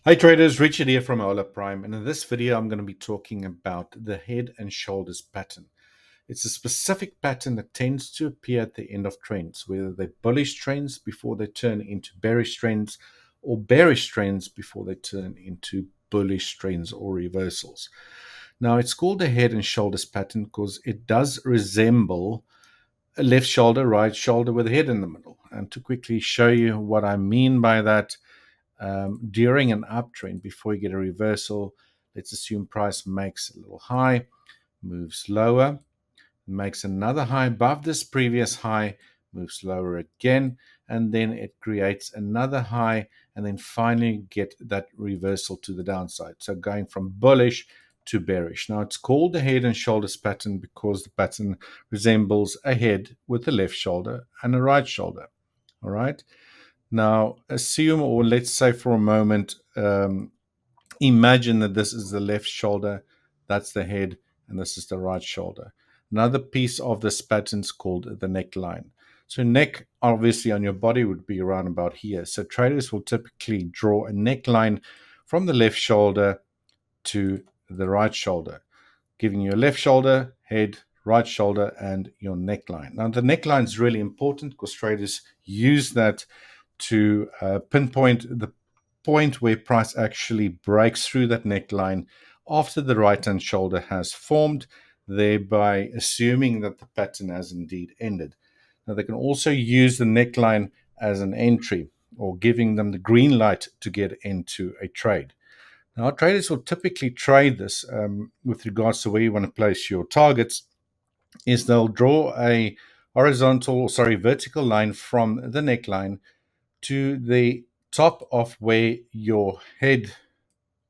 Hi traders, Richard here from Euler Prime, and in this video I'm going to be talking about the head and shoulders pattern. It's a specific pattern that tends to appear at the end of trends, whether they're bullish trends before they turn into bearish trends, or bearish trends before they turn into bullish trends or reversals. Now it's called the head and shoulders pattern because it does resemble a left shoulder, right shoulder with a head in the middle. And to quickly show you what I mean by that, during an uptrend, before you get a reversal, let's assume price makes a little high, moves lower, makes another high above this previous high, moves lower again, and then it creates another high, and then finally get that reversal to the downside. So going from bullish to bearish. Now it's called the head and shoulders pattern because the pattern resembles a head with a left shoulder and a right shoulder. All right. Now, assume, or let's say for a moment, imagine that this is the left shoulder, that's the head, and this is the right shoulder. Another piece of this pattern is called the neckline. So neck, obviously, on your body would be around about here. So traders will typically draw a neckline from the left shoulder to the right shoulder, giving you a left shoulder, head, right shoulder, and your neckline. Now, the neckline is really important because traders use that to pinpoint the point where price actually breaks through that neckline after the right hand shoulder has formed, thereby assuming that the pattern has indeed ended. Now they can also use the neckline as an entry, or giving them the green light to get into a trade. Now traders will typically trade this with regards to where you want to place your targets, is they'll draw a vertical line from the neckline to the top of where your head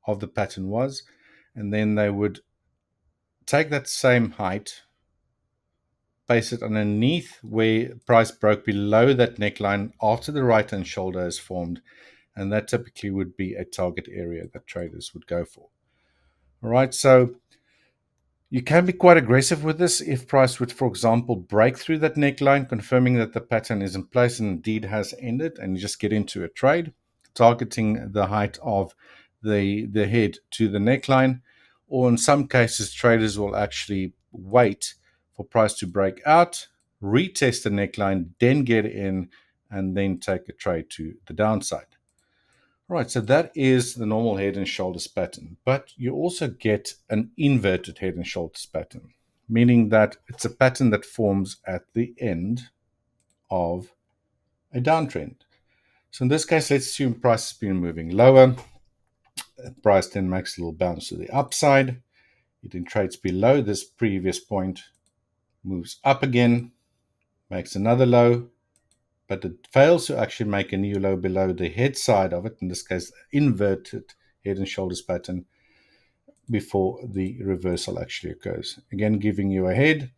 of the pattern was, and then they would take that same height, place it underneath where price broke below that neckline after the right hand shoulder is formed, and that typically would be a target area that traders would go for. All right, so you can be quite aggressive with this if price would, for example, break through that neckline, confirming that the pattern is in place and indeed has ended, and you just get into a trade, targeting the height of the head to the neckline. Or in some cases, traders will actually wait for price to break out, retest the neckline, then get in, and then take a trade to the downside. Right, so that is the normal head and shoulders pattern, but you also get an inverted head and shoulders pattern, meaning that it's a pattern that forms at the end of a downtrend. So in this case, let's assume price has been moving lower. Price then makes a little bounce to the upside. It then trades below this previous point, moves up again, makes another low, but it fails to actually make a new low below the head side of it, in this case, inverted head and shoulders pattern, before the reversal actually occurs. Again, giving you a head,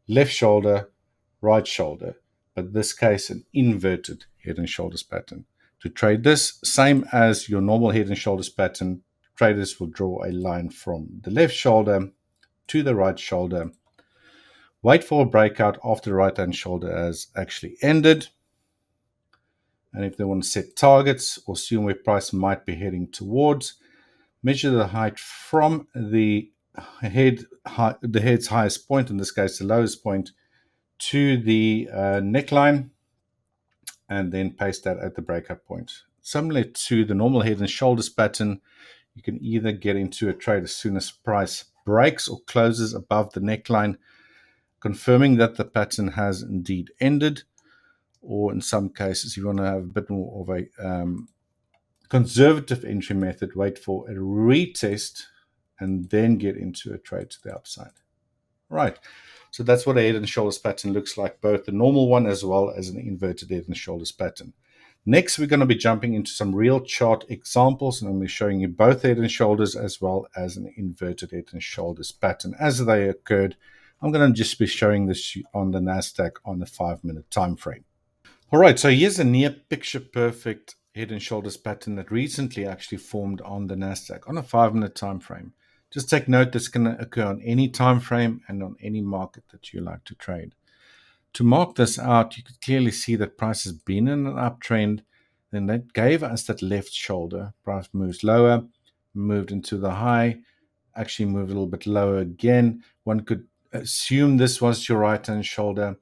left shoulder, right shoulder, but in this case, an inverted head and shoulders pattern. To trade this, same as your normal head and shoulders pattern, traders will draw a line from the left shoulder to the right shoulder, wait for a breakout after the right hand shoulder has actually ended. And if they want to set targets or assume where price might be heading towards, measure the height from the head's highest point, in this case the lowest point, to the neckline, and then paste that at the breakout point. Similar to the normal head and shoulders pattern, you can either get into a trade as soon as price breaks or closes above the neckline, confirming that the pattern has indeed ended. Or in some cases, if you want to have a bit more of a conservative entry method, wait for a retest and then get into a trade to the upside. Right. So that's what a head and shoulders pattern looks like, both the normal one as well as an inverted head and shoulders pattern. Next, we're going to be jumping into some real chart examples, and I'm going to be showing you both head and shoulders as well as an inverted head and shoulders pattern as they occurred. I'm going to just be showing this on the NASDAQ on the 5-minute time frame. All right, so here's a near picture perfect head and shoulders pattern that recently actually formed on the NASDAQ on a 5-minute time frame. Just take note this can occur on any time frame and on any market that you like to trade. To mark this out, you could clearly see that price has been in an uptrend, then that gave us that left shoulder. Price moves lower, moved into the high, actually moved a little bit lower again. One could assume this was your right hand shoulder.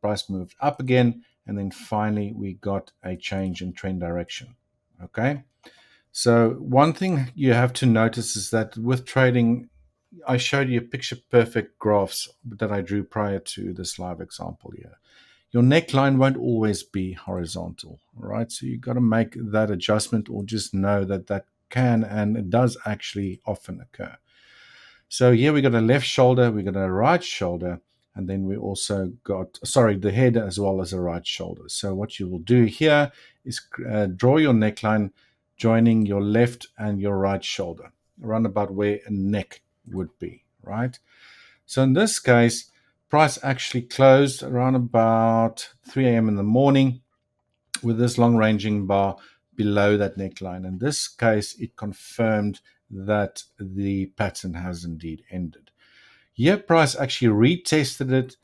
Price moved up again, and then finally we got a change in trend direction. Okay, so one thing you have to notice is that with trading, I showed you picture perfect graphs that I drew prior to this live example here. Your neckline won't always be horizontal, right? So you've got to make that adjustment, or just know that that can and it does actually often occur. So here we got a left shoulder, we got a right shoulder, and then we also got, the head as well as a right shoulder. So what you will do here is draw your neckline joining your left and your right shoulder, around about where a neck would be, right? So in this case, price actually closed around about 3 a.m. in the morning with this long ranging bar below that neckline. In this case, it confirmed that the pattern has indeed ended. Here, price actually retested it,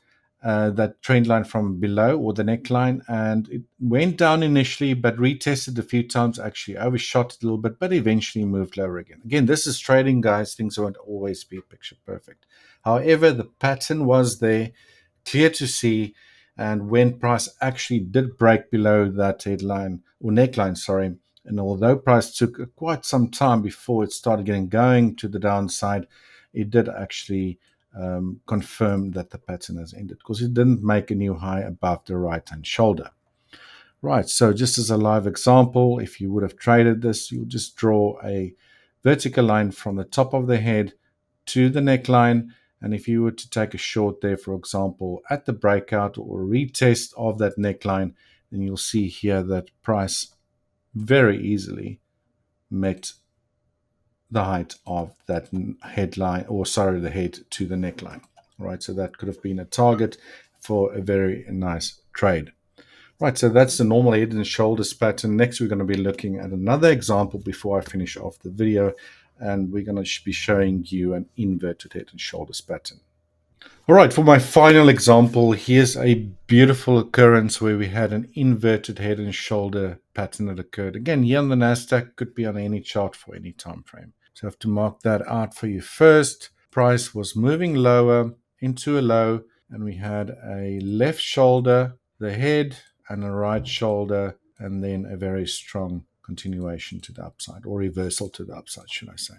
that trend line from below, or the neckline, and it went down initially, but retested a few times, actually overshot it a little bit, but eventually moved lower again. Again, this is trading, guys. Things won't always be picture perfect. However, the pattern was there, clear to see, and when price actually did break below that headline or neckline, sorry, and although price took quite some time before it started getting going to the downside, it did actually confirm that the pattern has ended, because it didn't make a new high above the right hand shoulder. Right, so just as a live example, if you would have traded this, you'll just draw a vertical line from the top of the head to the neckline. And if you were to take a short there, for example, at the breakout or retest of that neckline, then you'll see here that price very easily met the height of that headline, or the head to the neckline. Right, so that could have been a target for a very nice trade. Right, so that's the normal head and shoulders pattern. Next, we're going to be looking at another example before I finish off the video, and we're going to be showing you an inverted head and shoulders pattern. All right, for my final example, here's a beautiful occurrence where we had an inverted head and shoulder pattern that occurred. Again, here on the NASDAQ, could be on any chart for any time frame. So I have to mark that out for you first. Price was moving lower into a low, and we had a left shoulder, the head, and a right shoulder, and then a very strong continuation to the upside, or reversal to the upside, should I say.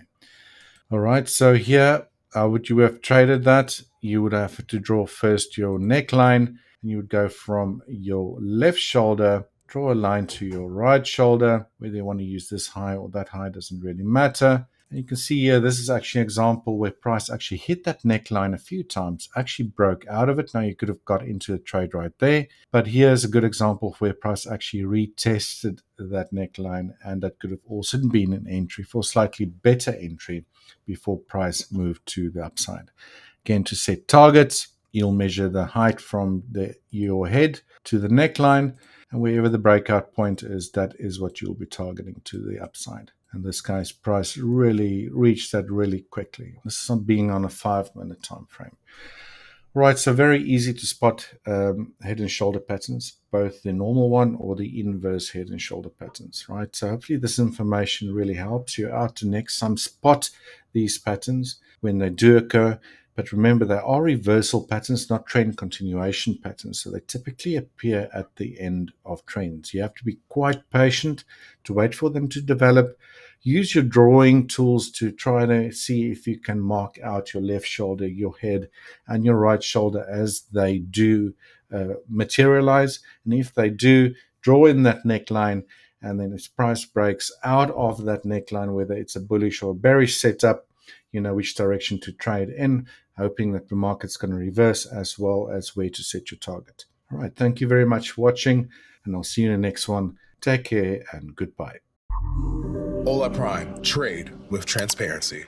All right, so here, would you have traded that? You would have to draw first your neckline, and you would go from your left shoulder, draw a line to your right shoulder. Whether you want to use this high or that high doesn't really matter. And you can see here, this is actually an example where price actually hit that neckline a few times, actually broke out of it. Now you could have got into a trade right there, but here's a good example where price actually retested that neckline, and that could have also been an entry for slightly better entry before price moved to the upside. Again, to set targets, you'll measure the height from your head to the neckline, and wherever the breakout point is, that is what you'll be targeting to the upside. And this guy's price really reached that really quickly. This is being on a 5-minute time frame. Right, so very easy to spot head and shoulder patterns, both the normal one or the inverse head and shoulder patterns, right? So hopefully this information really helps you out to next time spot these patterns when they do occur. But remember, they are reversal patterns, not trend continuation patterns. So they typically appear at the end of trends. You have to be quite patient to wait for them to develop. Use your drawing tools to try to see if you can mark out your left shoulder, your head, and your right shoulder as they do materialize. And if they do, draw in that neckline. And then as price breaks out of that neckline, whether it's a bullish or bearish setup, you know which direction to trade in, hoping that the market's going to reverse, as well as where to set your target. All right, thank you very much for watching, and I'll see you in the next one. Take care and goodbye. Hola Prime, trade with transparency.